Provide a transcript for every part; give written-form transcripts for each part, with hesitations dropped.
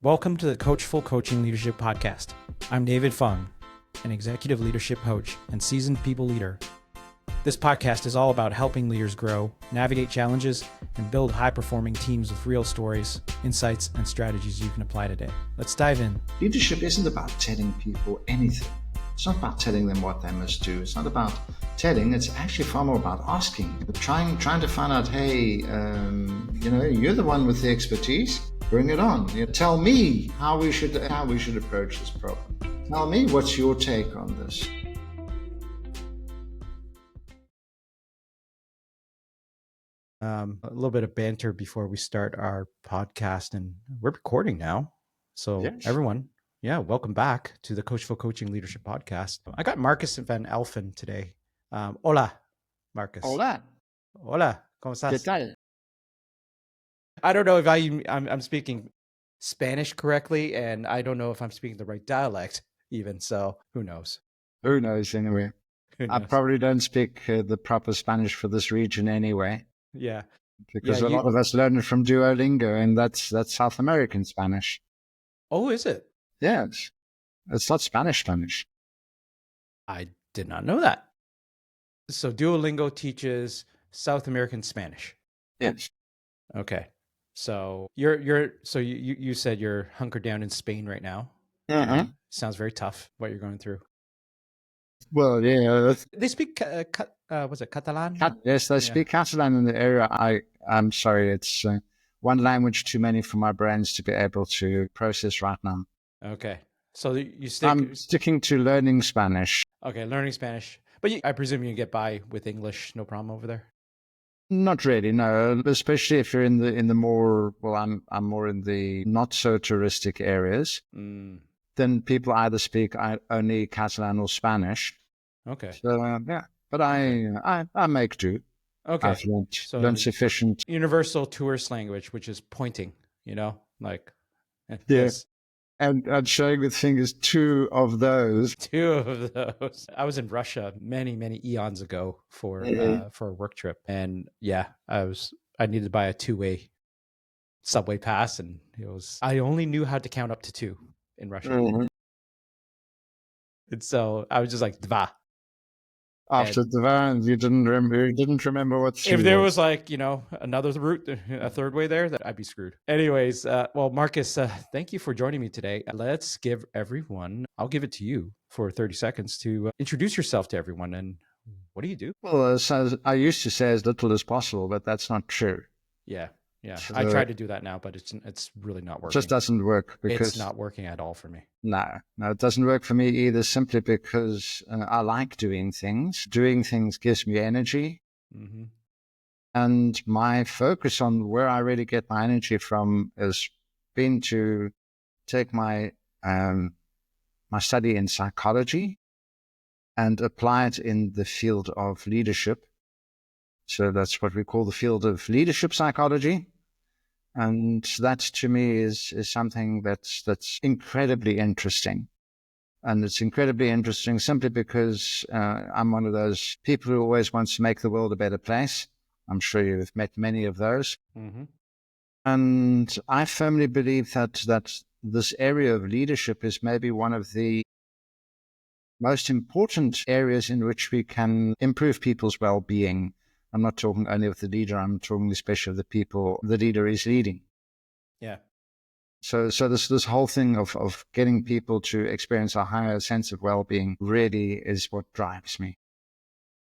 Welcome to the Coachful Coaching Leadership Podcast. I'm David Fung, an executive leadership coach and seasoned people leader. This podcast is all about helping leaders grow, navigate challenges, and build high-performing teams with real stories, insights, and strategies you can apply today. Let's dive in. Leadership isn't about telling people anything. It's not about telling them what they must do. It's not about telling. It's actually far more about asking, trying to find out, hey, you're the one with the expertise. Bring it on. Tell me how we should approach this problem. Tell me what's your take on this. A little bit of banter before we start our podcast, and we're recording now. So yes. Everyone, welcome back to the Coachful Coaching Leadership Podcast. I got Markus van Alphen today. Hola, Markus. Hola. Hola, ¿cómo estás? ¿Qué tal? I don't know if I'm speaking Spanish correctly, and I don't know if I'm speaking the right dialect even, so who knows? Who knows anyway. I probably don't speak the proper Spanish for this region anyway. Yeah. Because a lot of us learn it from Duolingo, and that's South American Spanish. Oh, is it? Yes. It's not Spanish. I did not know that. So Duolingo teaches South American Spanish. Yes. Okay. So you said you're hunkered down in Spain right now. Mm-hmm. Sounds very tough what you're going through. Well, yeah. They speak, was it Catalan? Yes, they speak Catalan in the area. I'm sorry, it's one language too many for my brains to be able to process right now. Okay. So I'm sticking to learning Spanish. Okay, learning Spanish. But I presume you can get by with English, no problem over there? Not really, no. Especially if you're in the more, well, I'm more in the not so touristic areas. Then people either speak only Catalan or Spanish. Okay. So but I make do. Okay. I've learned sufficient. Universal tourist language, which is pointing. Like. Yes. And showing with fingers, two of those. I was in Russia many, many eons ago for a work trip. And I needed to buy a two-way subway pass. And I only knew how to count up to two in Russian. Mm-hmm. And so I was just like, dva. After dva, you didn't remember what three if there was another route, a third way there, that I'd be screwed. Anyways, well, Markus, thank you for joining me today. Let's give everyone, I'll give it to you for 30 seconds to introduce yourself to everyone. And what do you do? Well, I used to say as little as possible, but that's not true. Yeah. So, I try to do that now, but it's really not working. It just doesn't work because it's not working at all for me. No, it doesn't work for me either, simply because I like doing things. Doing things gives me energy. Mm-hmm. And my focus on where I really get my energy from has been to take my my study in psychology and apply it in the field of leadership. So that's what we call the field of leadership psychology. And that to me is something that's incredibly interesting. And it's incredibly interesting simply because I'm one of those people who always wants to make the world a better place. I'm sure you've met many of those. Mm-hmm. And I firmly believe that this area of leadership is maybe one of the most important areas in which we can improve people's well-being. I'm not talking only of the leader, I'm talking especially of the people the leader is leading. Yeah. So this whole thing of getting people to experience a higher sense of well-being really is what drives me.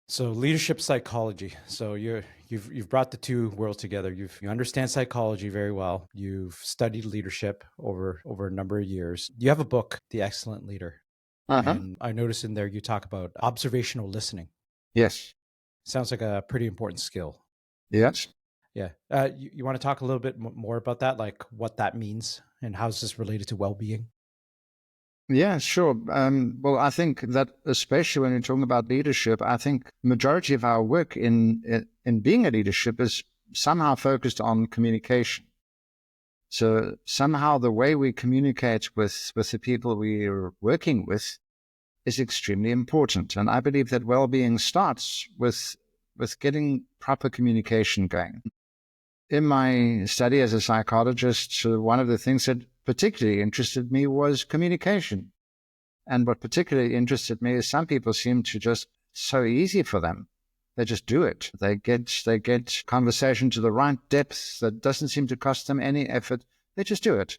So leadership psychology. So you've brought the two worlds together. You understand psychology very well. You've studied leadership over a number of years. You have a book, The Excellent Leader. Uh-huh. And I noticed in there you talk about observational listening. Yes. Sounds like a pretty important skill. Yes. Yeah. You want to talk a little bit more about that, like what that means and how is this related to well-being? Yeah, sure. Well, I think that especially when you're talking about leadership, I think majority of our work in being a leadership is somehow focused on communication. So somehow the way we communicate with the people we are working with is extremely important. And I believe that well-being starts with getting proper communication going. In my study as a psychologist, one of the things that particularly interested me was communication. And what particularly interested me is some people seem to just so easy for them. They just do it. They get conversation to the right depth that doesn't seem to cost them any effort. They just do it.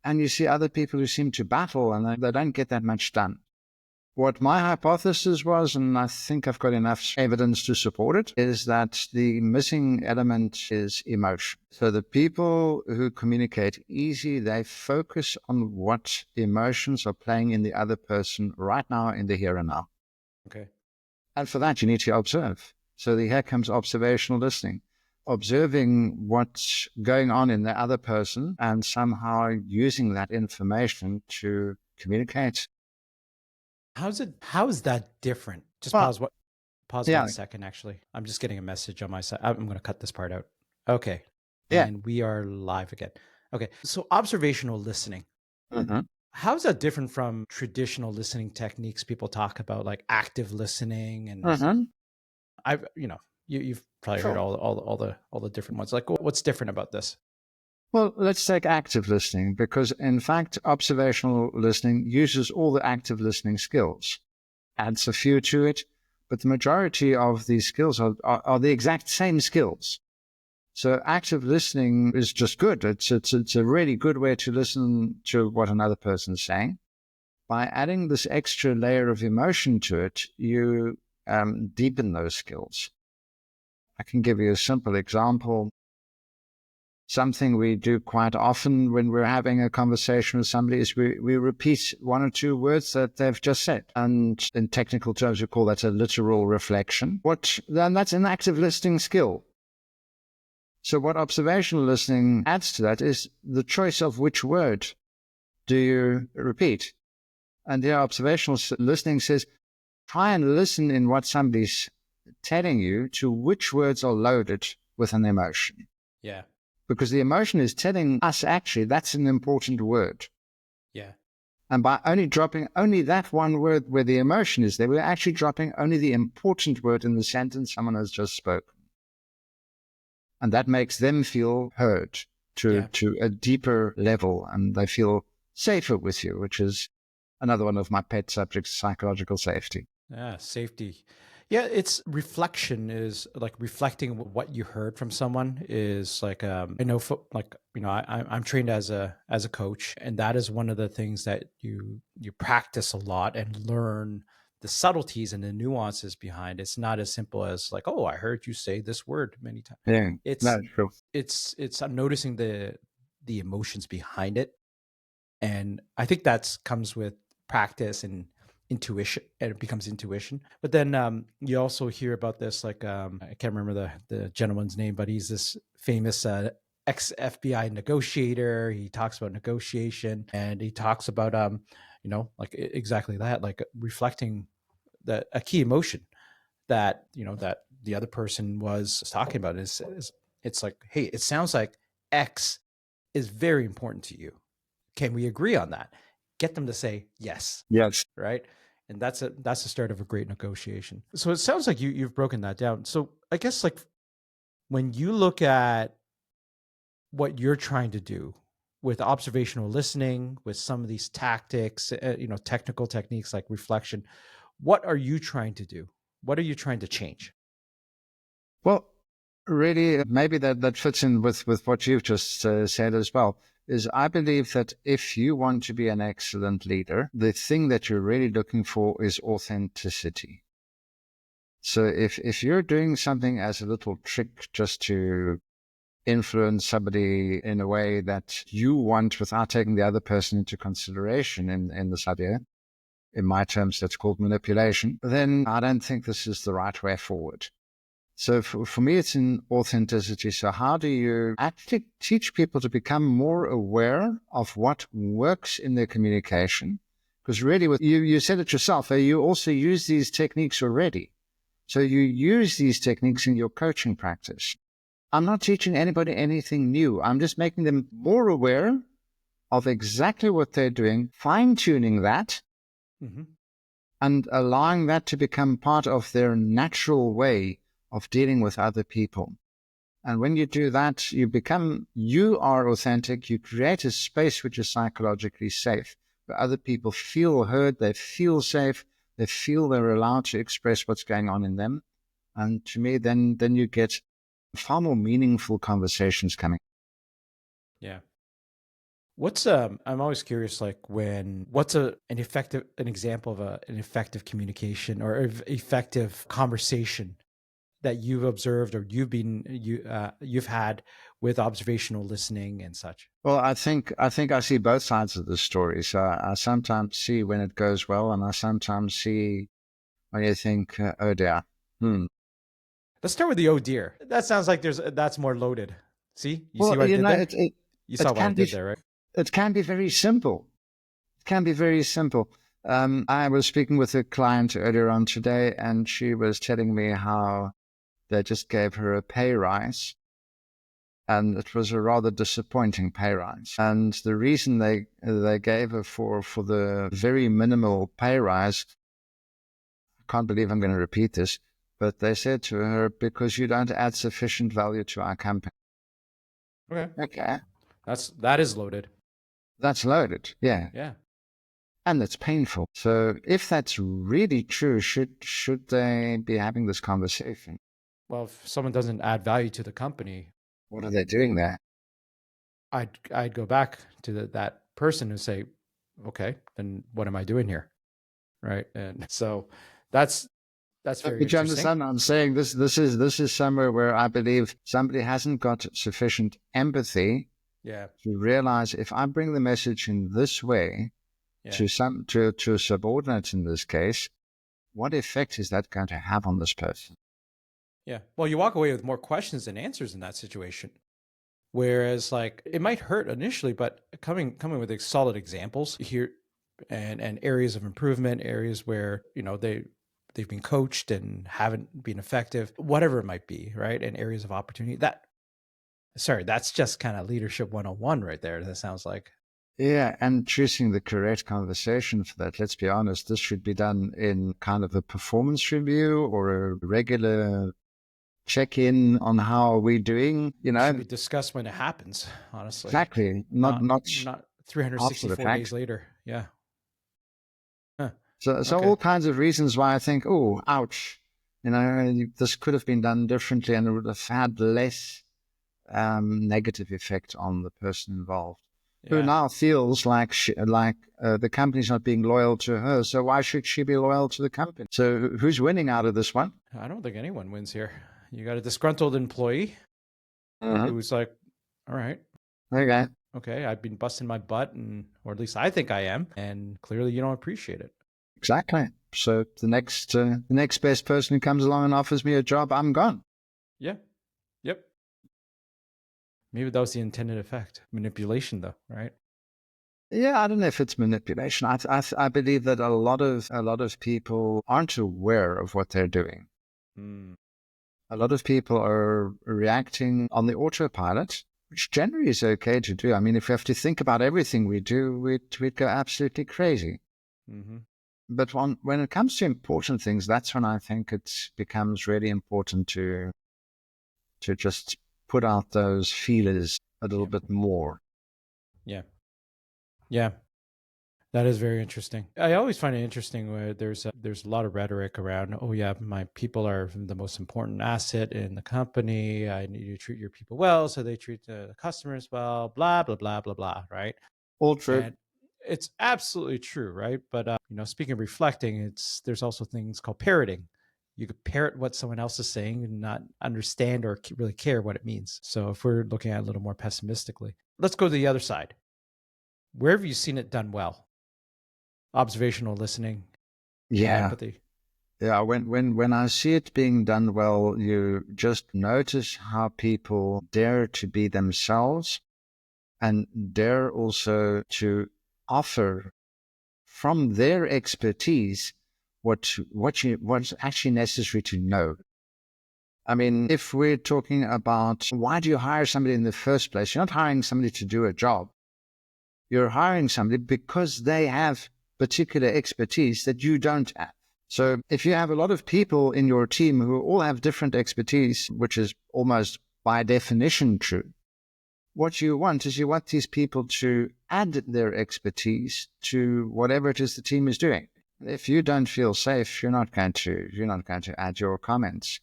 And you see other people who seem to battle and they don't get that much done. What my hypothesis was, and I think I've got enough evidence to support it, is that the missing element is emotion. So the people who communicate easy, they focus on what emotions are playing in the other person right now in the here and now. Okay. And for that, you need to observe. So here comes observational listening. Observing what's going on in the other person and somehow using that information to communicate. How is that different? Just Well, pause yeah. 1 second, actually. I'm just getting a message on my side. I'm going to cut this part out. Okay. Yeah. And we are live again. Okay. So observational listening. Mm-hmm. How is that different from traditional listening techniques people talk about, like active listening? And you've probably heard all the different ones. Like, what's different about this? Well, let's take active listening, because in fact, observational listening uses all the active listening skills, adds a few to it, but the majority of these skills are the exact same skills. So active listening is just good. It's a really good way to listen to what another person is saying. By adding this extra layer of emotion to it, you deepen those skills. I can give you a simple example. Something we do quite often when we're having a conversation with somebody is we repeat one or two words that they've just said. And in technical terms, we call that a literal reflection. Then that's an active listening skill. So what observational listening adds to that is the choice of which word do you repeat. And the observational listening says, try and listen in what somebody's telling you to which words are loaded with an emotion. Yeah. Because the emotion is telling us, actually, that's an important word. Yeah. And by only dropping only that one word where the emotion is there, we're actually dropping only the important word in the sentence someone has just spoken. And that makes them feel heard to a deeper level, and they feel safer with you, which is another one of my pet subjects, psychological safety. Yeah, safety. Yeah, it's reflection is like reflecting what you heard from someone is like I know I'm trained as a coach, and that is one of the things that you practice a lot and learn the subtleties and the nuances behind. It's not as simple as like, oh, I heard you say this word many times. Yeah, that's true. It's I'm noticing the emotions behind it, and I think that comes with practice and intuition, and it becomes intuition. But then you also hear about this, like I can't remember the gentleman's name, but he's this famous ex-FBI negotiator. He talks about negotiation, and he talks about like exactly that, like reflecting a key emotion that that the other person was talking about is it's like, hey, it sounds like X is very important to you. Can we agree on that? Get them to say yes. Yes. Right. And that's the start of a great negotiation. So it sounds like you've broken that down. So I guess, like, when you look at what you're trying to do with observational listening, with some of these tactics, technical techniques like reflection, what are you trying to do? What are you trying to change? Well, really, maybe that fits in with what you've just said as well. Is I believe that if you want to be an excellent leader, the thing that you're really looking for is authenticity. So if you're doing something as a little trick just to influence somebody in a way that you want without taking the other person into consideration in this idea, in my terms, that's called manipulation, then I don't think this is the right way forward. So for me, it's in authenticity. So how do you actually teach people to become more aware of what works in their communication? Because really, you said it yourself, you also use these techniques already. So you use these techniques in your coaching practice. I'm not teaching anybody anything new. I'm just making them more aware of exactly what they're doing, fine-tuning that, and allowing that to become part of their natural way of dealing with other people. And when you do that, you are authentic. You create a space which is psychologically safe, where other people feel heard, they feel safe, they feel they're allowed to express what's going on in them. And to me, then you get far more meaningful conversations coming. Yeah. What's I'm always curious, like what's an example of an effective communication or effective conversation that you've observed or you've had with observational listening and such? Well, I think I see both sides of the story. So I sometimes see when it goes well, and I sometimes see when you think, oh dear. Let's start with the oh dear. That sounds like that's more loaded. See, see what I did there? You saw what I did there, right? It can be very simple. It can be very simple. I was speaking with a client earlier on today, and she was telling me how they just gave her a pay rise, and it was a rather disappointing pay rise. And the reason they gave her for the very minimal pay rise, I can't believe I'm going to repeat this, but they said to her, because you don't add sufficient value to our company. Okay. That is loaded. That's loaded. Yeah. Yeah. And it's painful. So if that's really true, should they be having this conversation? Well, if someone doesn't add value to the company, what are they doing there? I'd go back to that person and say, okay, then what am I doing here? Right. And so that's very interesting. You understand what I'm saying? This is somewhere where I believe somebody hasn't got sufficient empathy to realize, if I bring the message in this way to a subordinate in this case, what effect is that going to have on this person? Yeah. Well, you walk away with more questions than answers in that situation. Whereas, like, it might hurt initially, but coming with solid examples here and areas of improvement, areas where, they've been coached and haven't been effective, whatever it might be, right? And areas of opportunity. That's just kind of leadership 101 right there, that sounds like. Yeah, and choosing the correct conversation for that. Let's be honest, this should be done in kind of a performance review or a regular check-in on how we're doing, It should be discussed when it happens, honestly. Exactly. Not 364 days later. Yeah. Huh. So all kinds of reasons why I think, oh, ouch, this could have been done differently and it would have had less negative effect on the person involved, who now feels like the company's not being loyal to her. So why should she be loyal to the company? So who's winning out of this one? I don't think anyone wins here. You got a disgruntled employee who's like, all right. Okay, I've been busting my butt, or at least I think I am, and clearly you don't appreciate it. Exactly. So the next best person who comes along and offers me a job, I'm gone. Yeah. Yep. Maybe that was the intended effect. Manipulation, though, right? Yeah, I don't know if it's manipulation. I believe that a lot of people aren't aware of what they're doing. A lot of people are reacting on the autopilot, which generally is okay to do. I mean, if we have to think about everything we do, we'd go absolutely crazy. Mm-hmm. But when it comes to important things, that's when I think it becomes really important to just put out those feelers a little bit more. Yeah. Yeah. That is very interesting. I always find it interesting where there's a lot of rhetoric around, oh yeah, my people are the most important asset in the company. I need you to treat your people well so they treat the customers well, blah, blah, blah, blah, blah, right? All true. And it's absolutely true, right? But, speaking of reflecting, there's also things called parroting. You could parrot what someone else is saying and not understand or really care what it means. So if we're looking at it a little more pessimistically, let's go to the other side. Where have you seen it done well? Observational listening. Yeah. Empathy. Yeah. When I see it being done well, you just notice how people dare to be themselves and dare also to offer from their expertise what's actually necessary to know. I mean, if we're talking about why do you hire somebody in the first place, you're not hiring somebody to do a job. You're hiring somebody because they have particular expertise that you don't have. So if you have a lot of people in your team who all have different expertise, which is almost by definition true. What you want is these people to add their expertise to whatever it is the team is doing. If you don't feel safe, you're not going to add your comments.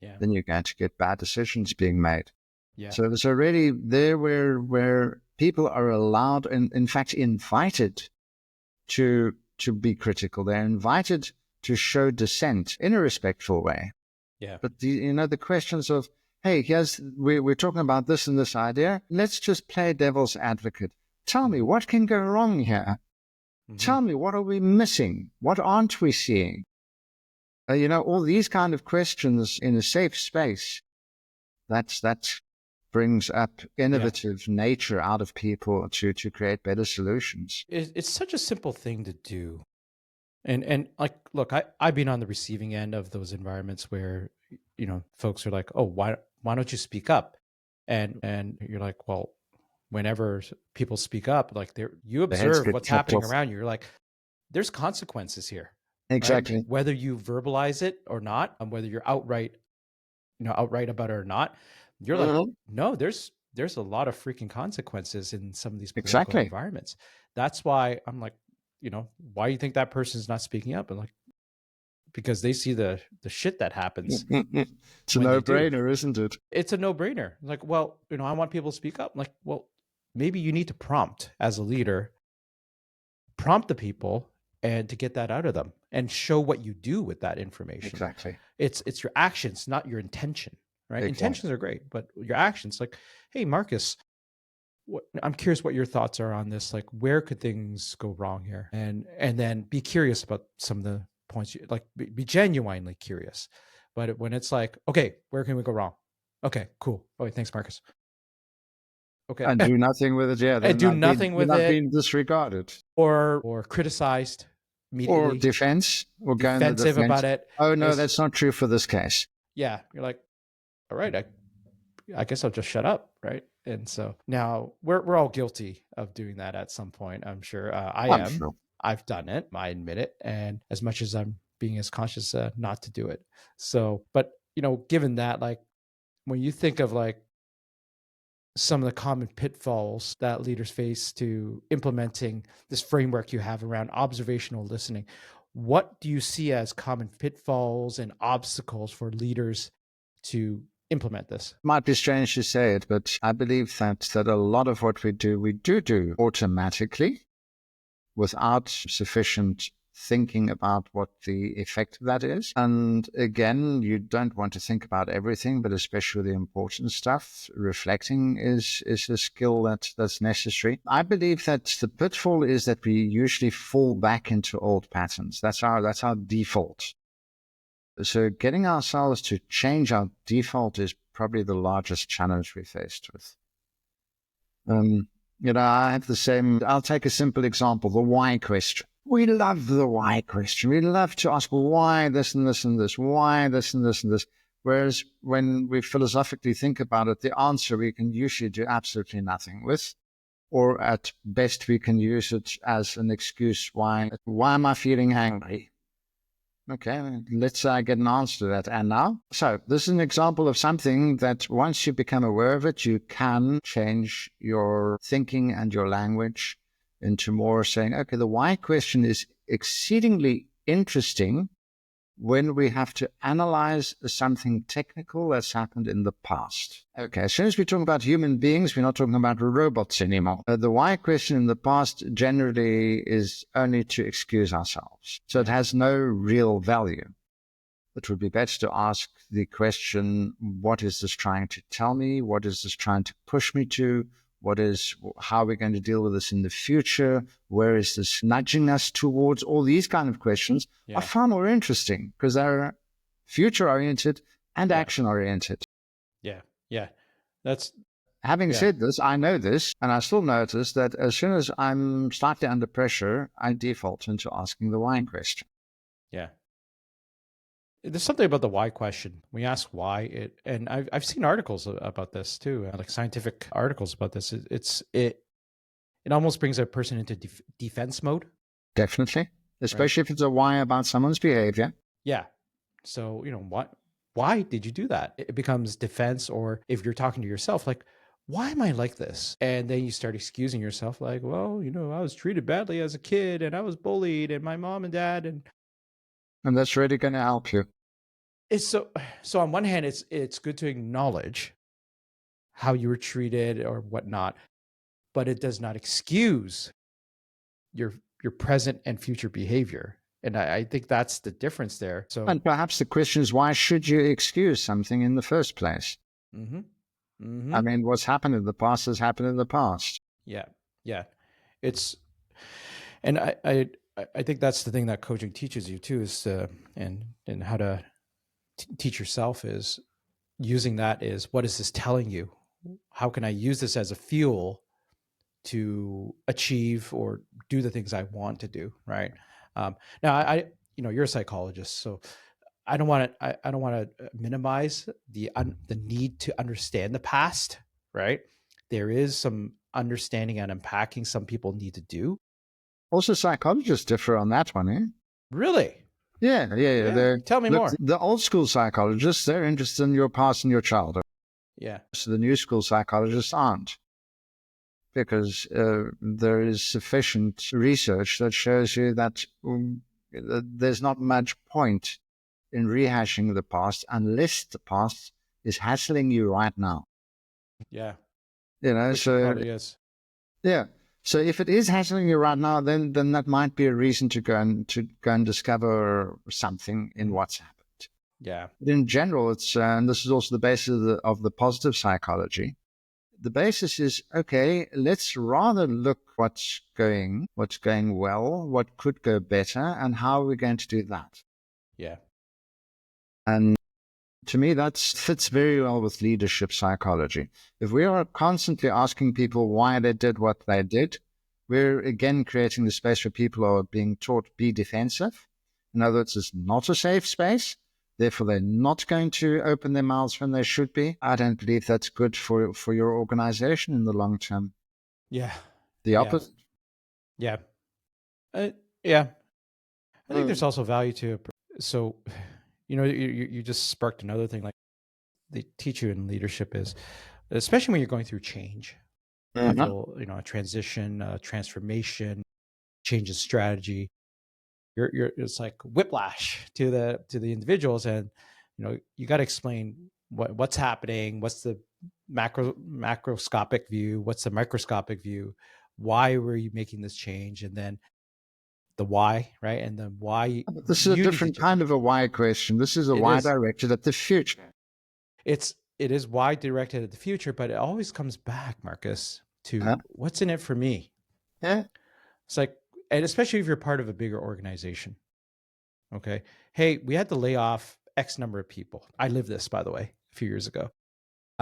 Yeah. Then you're going to get bad decisions being made. Yeah. So it's already there where people are allowed and in fact invited to be critical. They're invited to show dissent in a respectful way. Yeah. But the questions of, hey, we're talking about this and this idea. Let's just play devil's advocate. Tell me, what can go wrong here? Mm-hmm. Tell me, what are we missing? What aren't we seeing? All these kind of questions in a safe space, that brings up innovative nature out of people to create better solutions. It's such a simple thing to do. And like, look, I've been on the receiving end of those environments where, folks are like, oh, why don't you speak up? And you're like, well, whenever people speak up, like you observe what's happening around you. You're like, there's consequences here. Exactly. Right? Whether you verbalize it or not, and whether you're outright about it or not, you're like, no, there's a lot of freaking consequences in some of these political environments. That's why I'm like, why do you think that person's not speaking up? And like, because they see the shit that happens. It's a no-brainer, isn't it? It's a no-brainer. Like, well, I want people to speak up. I'm like, well, maybe you need to prompt as a leader, prompt the people and to get that out of them and show what you do with that information. Exactly. It's your actions, not your intention, right? Exactly. Intentions are great, but your actions, like, hey, Marcus, I'm curious what your thoughts are on this. Like, where could things go wrong here? And then be curious about some of the points. Be genuinely curious. But when it's like, okay, where can we go wrong? Okay, cool. Okay, thanks, Marcus. Okay, and do nothing with it. Yeah, and do nothing with it. Not being disregarded or criticized immediately, or defense, or defensive about it. Oh no, that's not true for this case. Yeah, you're like, all right, I guess I'll just shut up, right? And so now we're all guilty of doing that at some point. I'm sure I am. Sure. I've done it. I admit it. And as much as I'm being as conscious not to do it. So, but given that, like, when you think of like some of the common pitfalls that leaders face to implementing this framework you have around observational listening, what do you see as common pitfalls and obstacles for leaders to implement this? Might be strange to say it, but I believe that a lot of what we do automatically without sufficient thinking about what the effect of that is. And again, you don't want to think about everything, but especially the important stuff. Reflecting is a skill that's necessary. I believe that the pitfall is that we usually fall back into old patterns. That's our default. So getting ourselves to change our default is probably the largest challenge we're faced with. I have the same. I'll take a simple example, the why question. We love the why question. We love to ask, why this and this and this? Why this and this and this? Whereas when we philosophically think about it, the answer we can usually do absolutely nothing with. Or at best, we can use it as an excuse. Why am I feeling angry? Okay, let's get an answer to that. And now? So this is an example of something that once you become aware of it, you can change your thinking and your language into more saying, okay, the why question is exceedingly interesting when we have to analyze something technical that's happened in the past. Okay, as soon as we talk about human beings, we're not talking about robots anymore. The why question in the past generally is only to excuse ourselves. So it has no real value. It would be better to ask the question, what is this trying to tell me? What is this trying to push me to? How are we going to deal with this in the future? Where is this nudging us towards? All these kind of questions are far more interesting because they're future-oriented and action-oriented. Yeah. Having said this, I know this, and I still notice that as soon as I'm slightly under pressure, I default into asking the why question. Yeah. There's something about the why question. When you ask why, and I've seen articles about this too, like scientific articles about this. It almost brings a person into defense mode. Definitely, especially if it's a why about someone's behavior. Yeah. So why did you do that? It becomes defense, or if you're talking to yourself, like, why am I like this? And then you start excusing yourself, like, well, I was treated badly as a kid and I was bullied and my mom and dad. And that's really going to help you. It's so on one hand, it's good to acknowledge how you were treated or whatnot, but it does not excuse your present and future behavior. And I think that's the difference there. So, And perhaps the question is, why should you excuse something in the first place? mm-hmm, I mm-hmm. mean, what's happened in the past has happened in the past. Yeah. And I think that's the thing that coaching teaches you too, is and how to teach yourself, is using that is, what is this telling you? How can I use this as a fuel to achieve or do the things I want to do? Right. Now I you're a psychologist, so I don't want to minimize the need to understand the past. Right. There is some understanding and unpacking some people need to do. Also, psychologists differ on that one, eh? Really? Yeah. Tell me more. The old school psychologists, they're interested in your past and your childhood. Yeah. So the new school psychologists aren't, because there is sufficient research that shows you that there's not much point in rehashing the past unless the past is hassling you right now. Yeah. Which so probably is. Yeah. So if it is hassling you right now, then that might be a reason to go and discover something in what's happened. Yeah. But in general, it's and this is also the basis of the positive psychology. The basis is, okay, let's rather look what's going well, what could go better, and how are we going to do that? Yeah. And to me, that fits very well with leadership psychology. If we are constantly asking people why they did what they did, we're again creating the space where people are being taught be defensive. In other words, it's not a safe space. Therefore, they're not going to open their mouths when they should be. I don't believe that's good for your organization in the long term. Yeah. The opposite. Yeah. Yeah. I think there's also value to it. So, you just sparked another thing. Like, they teach you in leadership is, especially when you're going through change, I feel, a transition, transformation, change in strategy. It's like whiplash to the individuals, and you got to explain what's happening, what's the macroscopic view, what's the microscopic view, why were you making this change, and then the why, right? And then why. This is a different kind of a why question. This is a why directed at the future. It is why directed at the future, but it always comes back, Marcus, to what's in it for me. Yeah. It's like, and especially if you're part of a bigger organization. Okay. Hey, we had to lay off X number of people. I lived this, by the way, a few years ago.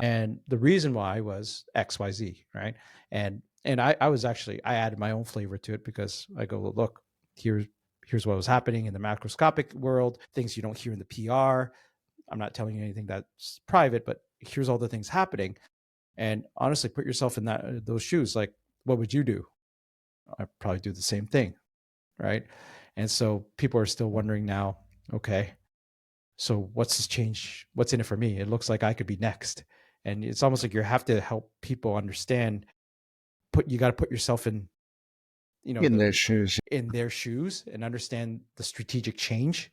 And the reason why was XYZ, right? And I was actually, I added my own flavor to it, because I go, well, look, here's what was happening in the macroscopic world, things you don't hear in the PR. I'm not telling you anything that's private, but here's all the things happening. And honestly, put yourself in those shoes. Like, what would you do? I'd probably do the same thing, right? And so people are still wondering now, okay, so what's this change? What's in it for me? It looks like I could be next. And it's almost like you have to help people understand, you got to put yourself in, in their shoes, and understand the strategic change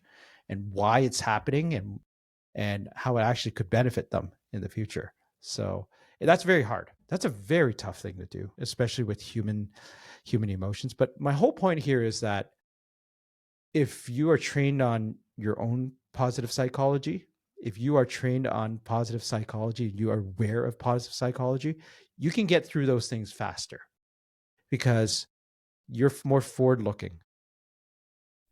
and why it's happening, and how it actually could benefit them in the future. So that's very hard. That's a very tough thing to do, especially with human emotions. But my whole point here is that if you are trained on your own positive psychology, if you are trained on positive psychology, you are aware of positive psychology, you can get through those things faster because you're more forward looking.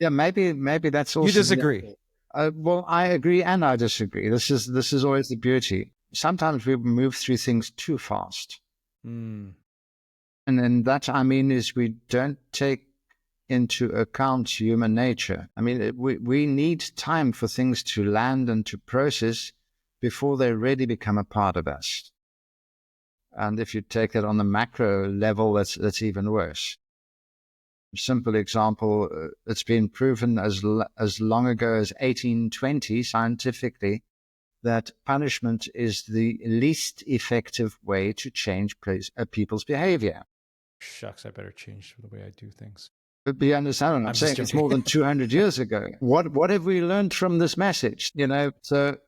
Yeah, maybe that's also. You disagree. Well, I agree and I disagree. This is always the beauty. Sometimes we move through things too fast. And then that, I mean, is we don't take into account human nature. I mean, we need time for things to land and to process before they really become a part of us. And if you take that on the macro level, that's even worse. Simple example, it's been proven as long ago as 1820 scientifically that punishment is the least effective way to change people's behavior. Shucks, I better change the way I do things. But you understand what I'm saying? It's more than 200 years ago. What have we learned from this message? So,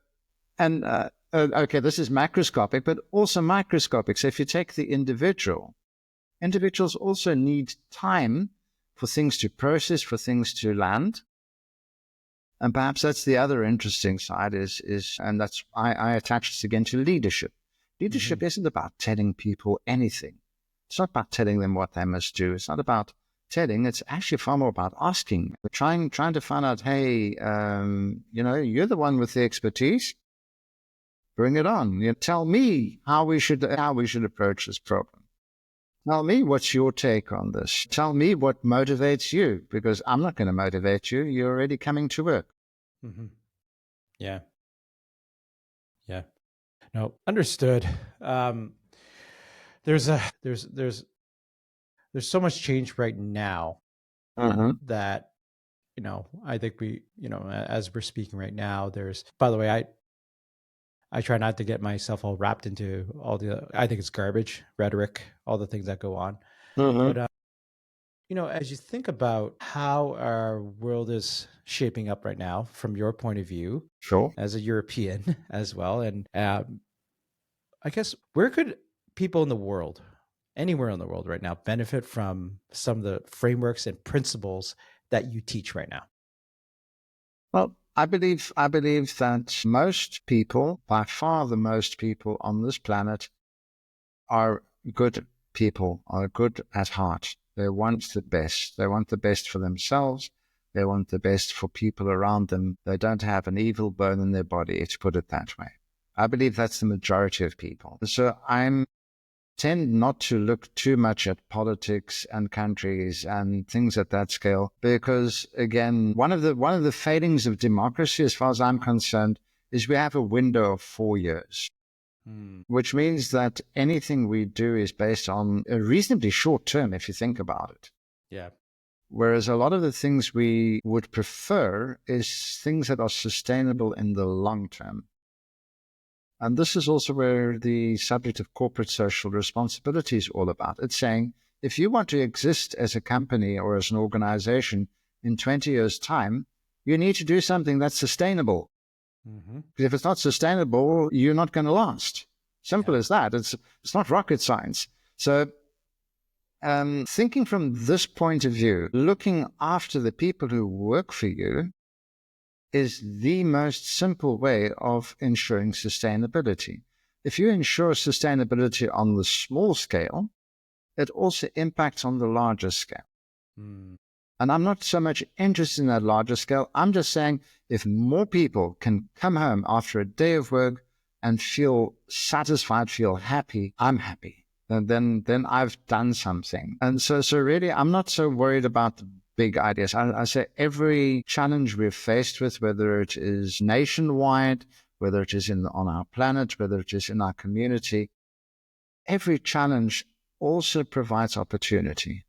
and okay, this is macroscopic, but also microscopic. So if you take the individuals also need time for things to process, for things to land. And perhaps that's the other interesting side and that's, I attach this again to leadership. Leadership isn't about telling people anything. It's not about telling them what they must do. It's not about telling. It's actually far more about asking. We're trying to find out, hey, you're the one with the expertise. Bring it on. Tell me how we should approach this problem. Tell me what's your take on this. Tell me what motivates you, because I'm not going to motivate you. You're already coming to work. Mm-hmm. Yeah. No, understood. There's so much change right now that, I think we, as we're speaking right now, by the way, I try not to get myself all wrapped into I think it's garbage, rhetoric, all the things that go on. But, as you think about how our world is shaping up right now, from your point of view, sure, as a European as well, and I guess where could people in the world, anywhere in the world right now, benefit from some of the frameworks and principles that you teach right now? Well, I believe that most people, by far the most people on this planet, are good people, are good at heart. They want the best. They want the best for themselves. They want the best for people around them. They don't have an evil bone in their body, to put it that way. I believe that's the majority of people. So I tend not to look too much at politics and countries and things at that scale, because again, one of the failings of democracy, as far as I'm concerned, is we have a window of 4 years, which means that anything we do is based on a reasonably short term, if you think about it. Yeah. Whereas a lot of the things we would prefer is things that are sustainable in the long term. And this is also where the subject of corporate social responsibility is all about. It's saying, if you want to exist as a company or as an organization in 20 years' time, you need to do something that's sustainable. Because if it's not sustainable, you're not going to last. Simple as that. It's not rocket science. So thinking from this point of view, looking after the people who work for you is the most simple way of ensuring sustainability. If you ensure sustainability on the small scale, it also impacts on the larger scale. And I'm not so much interested in that larger scale. I'm just saying, if more people can come home after a day of work and feel satisfied, feel happy, I'm happy. Then I've done something. And so really, I'm not so worried about the big ideas. I say every challenge we're faced with, whether it is nationwide, whether it is on our planet, whether it is in our community, every challenge also provides opportunity.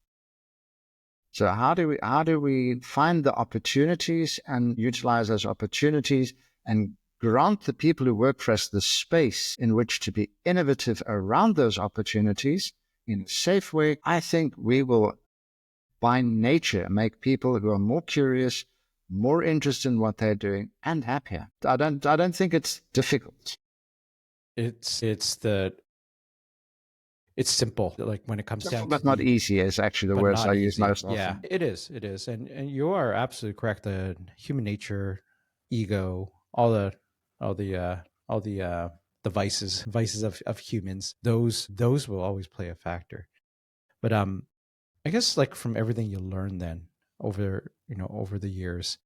So how do we find the opportunities and utilize those opportunities and grant the people who work for us the space in which to be innovative around those opportunities in a safe way? I think we will, by nature, make people who are more curious, more interested in what they're doing, and happier. I don't think it's difficult. It's simple. Like when it comes down to, but not easy is actually the words I use most often. Yeah, it is. And you are absolutely correct. The human nature, ego, all the vices of humans, those will always play a factor. But I guess, like, from everything you learn then over the years,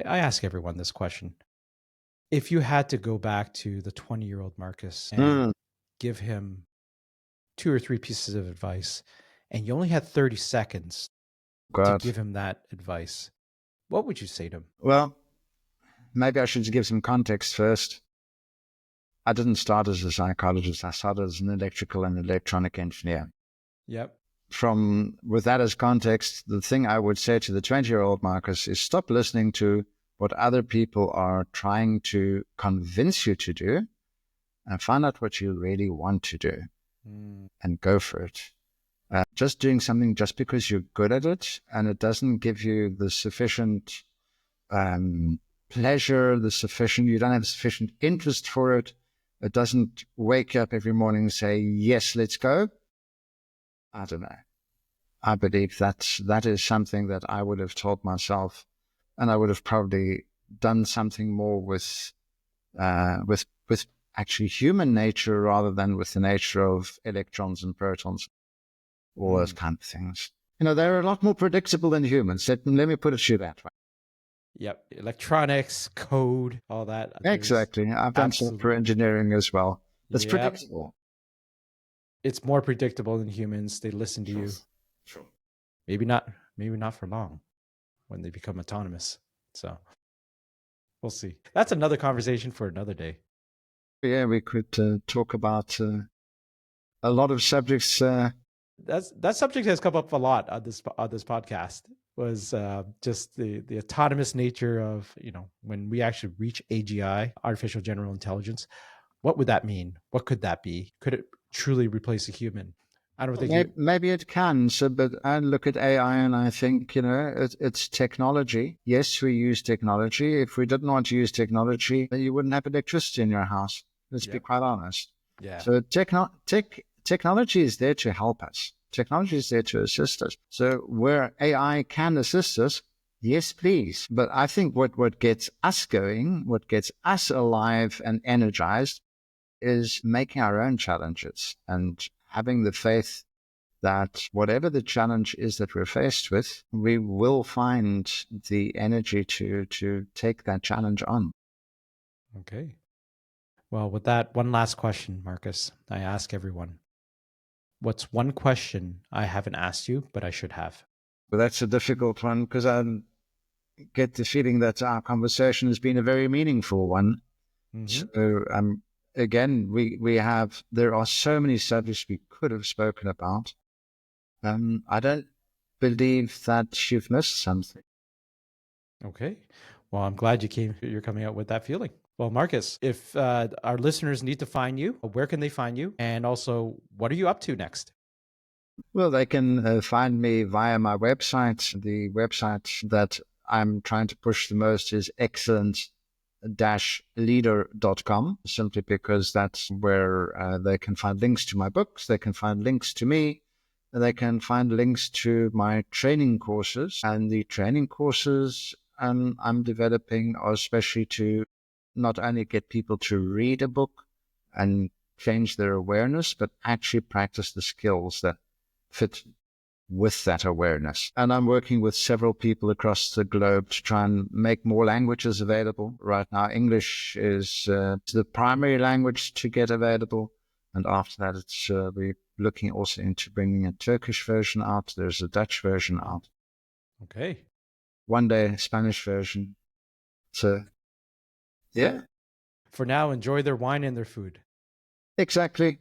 I ask everyone this question: if you had to go back to the 20-year-old Marcus and give him 2 or 3 pieces of advice, and you only had 30 seconds to give him that advice, what would you say to him? Well, maybe I should give some context first. I didn't start as a psychologist. I started as an electrical and electronic engineer. Yep. With that as context, the thing I would say to the 20-year-old Marcus is stop listening to what other people are trying to convince you to do, and find out what you really want to do and go for it. Just doing something just because you're good at it and it doesn't give you the sufficient pleasure, you don't have sufficient interest for it. It doesn't wake you up every morning and say, yes, let's go. I don't know. I believe that is something that I would have taught myself, and I would have probably done something more with actually human nature rather than with the nature of electrons and protons, all those kind of things. They're a lot more predictable than humans. Let me put it to you that way. Yep. Electronics, code, all that. Exactly. I've done software engineering as well. It's predictable. It's more predictable than humans. They listen to you. Sure. Maybe not for long when they become autonomous. So we'll see. That's another conversation for another day. Yeah, we could talk about a lot of subjects. That subject has come up a lot on this podcast. Was just the autonomous nature of, when we actually reach AGI, artificial general intelligence. What would that mean? What could that be? Could it truly replace a human? I don't think maybe it can. But I look at AI and I think, it's technology. Yes, we use technology. If we didn't want to use technology, then you wouldn't have electricity in your house. Let's be quite honest. Yeah. So technology is there to help us. Technology is there to assist us. So where AI can assist us, yes, please. But I think what gets us going, what gets us alive and energized, is making our own challenges and having the faith that whatever the challenge is that we're faced with, we will find the energy to take that challenge on. Okay. Well, with that, one last question, Markus, I ask everyone. What's one question I haven't asked you, but I should have? Well, that's a difficult one because I get the feeling that our conversation has been a very meaningful one. Mm-hmm. So, again, there are so many subjects we could have spoken about. I don't believe that you've missed something. Okay. Well, I'm glad you're coming out with that feeling. Well, Markus, if our listeners need to find you, where can they find you? And also, what are you up to next? Well, they can find me via my website. The website that I'm trying to push the most is excellent-leader.com, simply because that's where they can find links to my books, they can find links to me, and they can find links to my training courses. And the training courses I'm developing are especially to not only get people to read a book and change their awareness, but actually practice the skills that fit with that awareness. And I'm working with several people across the globe to try and make more languages available. Right now, English is the primary language to get available. And after that, we're looking also into bringing a Turkish version out. There's a Dutch version out. Okay. One day, Spanish version. So, yeah. For now, enjoy their wine and their food. Exactly.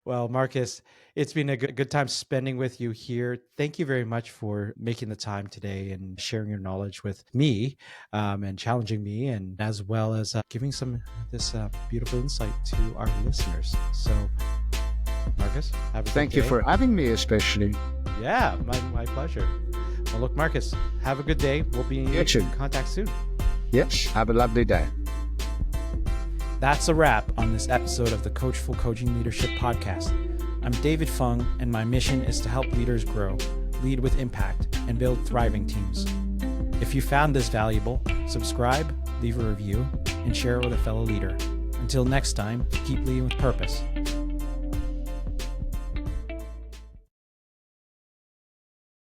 Well, Markus, it's been a good time spending with you here. Thank you very much for making the time today and sharing your knowledge with me and challenging me, and as well as giving this beautiful insight to our listeners. So, Markus, have a good day. Thank you for having me, especially. Yeah, my pleasure. Well, look, Markus, have a good day. We'll be in contact soon. Yes, have a lovely day. That's a wrap on this episode of the Coachful Coaching Leadership Podcast. I'm David Fung, and my mission is to help leaders grow, lead with impact, and build thriving teams. If you found this valuable, subscribe, leave a review, and share it with a fellow leader. Until next time, keep leading with purpose.